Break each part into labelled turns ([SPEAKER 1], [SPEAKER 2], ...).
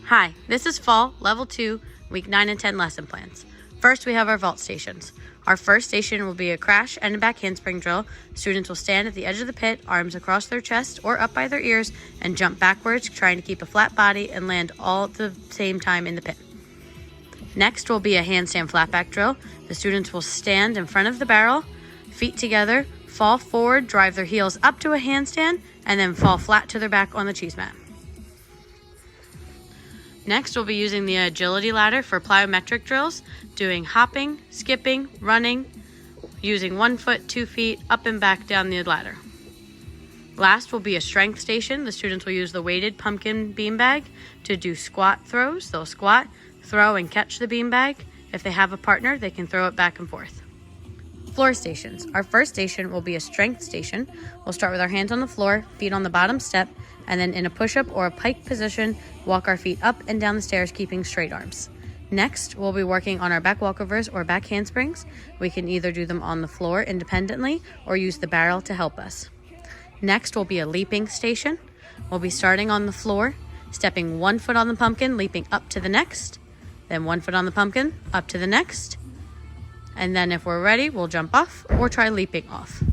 [SPEAKER 1] Hi, this is Fall, Level 2, Week 9 and 10 lesson plans. First, we have our vault stations. Our first station will be a crash and a back handspring drill. Students will stand at the edge of the pit, arms across their chest or up by their ears, and jump backwards, trying to keep a flat body and land all at the same time in the pit. Next will be a handstand flatback drill. The students will stand in front of the barrel, feet together, fall forward, drive their heels up to a handstand, and then fall flat to their back on the cheese mat. Next, we'll be using the agility ladder for plyometric drills, doing hopping, skipping, running, using 1 foot, 2 feet, up and back down the ladder. Last will be a strength station. The students will use the weighted pumpkin beanbag to do squat throws. They'll squat, throw, and catch the beanbag. If they have a partner, they can throw it back and forth. Floor stations. Our first station will be a strength station. We'll start with our hands on the floor, feet on the bottom step, and then in a push-up or a pike position, walk our feet up and down the stairs, keeping straight arms. Next, we'll be working on our back walkovers or back handsprings. We can either do them on the floor independently or use the barrel to help us. Next will be a leaping station. We'll be starting on the floor, stepping 1 foot on the pumpkin, leaping up to the next, then 1 foot on the pumpkin, up to the next, and then if we're ready, we'll jump off or try leaping off.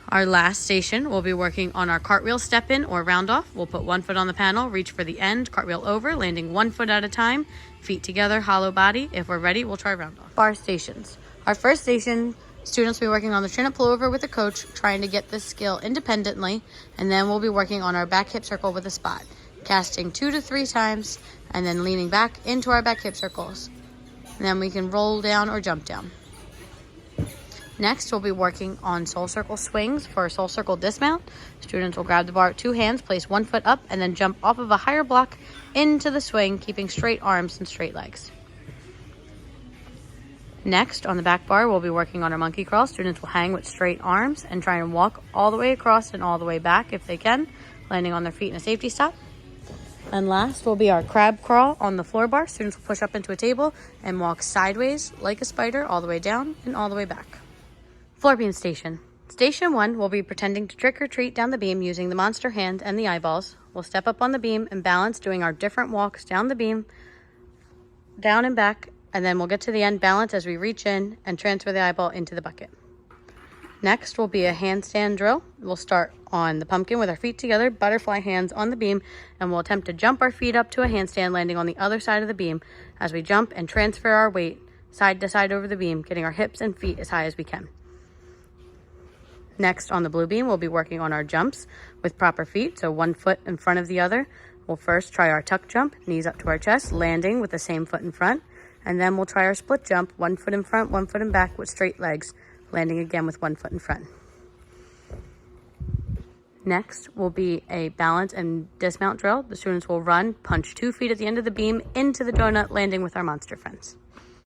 [SPEAKER 1] Our last station, we'll be working on our cartwheel step-in or round-off. We'll put 1 foot on the panel, reach for the end, cartwheel over, landing 1 foot at a time, feet together, hollow body. If we're ready, we'll try round-off. Bar stations. Our first station, students will be working on the chin-up pullover with a coach, trying to get this skill independently, and then we'll be working on our back hip circle with a spot, casting 2 to 3 times, and then leaning back into our back hip circles. And then we can roll down or jump down. Next, we'll be working on soul circle swings for a soul circle dismount. Students will grab the bar with 2 hands, place 1 foot up, and then jump off of a higher block into the swing, keeping straight arms and straight legs. Next, on the back bar, we'll be working on our monkey crawl. Students will hang with straight arms and try and walk all the way across and all the way back if they can, landing on their feet in a safety stop. And last will be our crab crawl on the floor bar. Students will push up into a table and walk sideways like a spider all the way down and all the way back. Floor beam station. Station 1 will be pretending to trick or treat down the beam using the monster hand and the eyeballs. We'll step up on the beam and balance, doing our different walks down the beam, down and back, and then we'll get to the end, balance as we reach in and transfer the eyeball into the bucket. Next will be a handstand drill. We'll start on the pumpkin with our feet together, butterfly hands on the beam, and we'll attempt to jump our feet up to a handstand, landing on the other side of the beam as we jump and transfer our weight side to side over the beam, getting our hips and feet as high as we can. Next, on the blue beam, we'll be working on our jumps with proper feet, so 1 foot in front of the other. We'll first try our tuck jump, knees up to our chest, landing with the same foot in front, and then we'll try our split jump, 1 foot in front, 1 foot in back with straight legs, landing again with 1 foot in front. Next will be a balance and dismount drill. The students will run, punch 2 feet at the end of the beam into the donut, landing with our monster friends.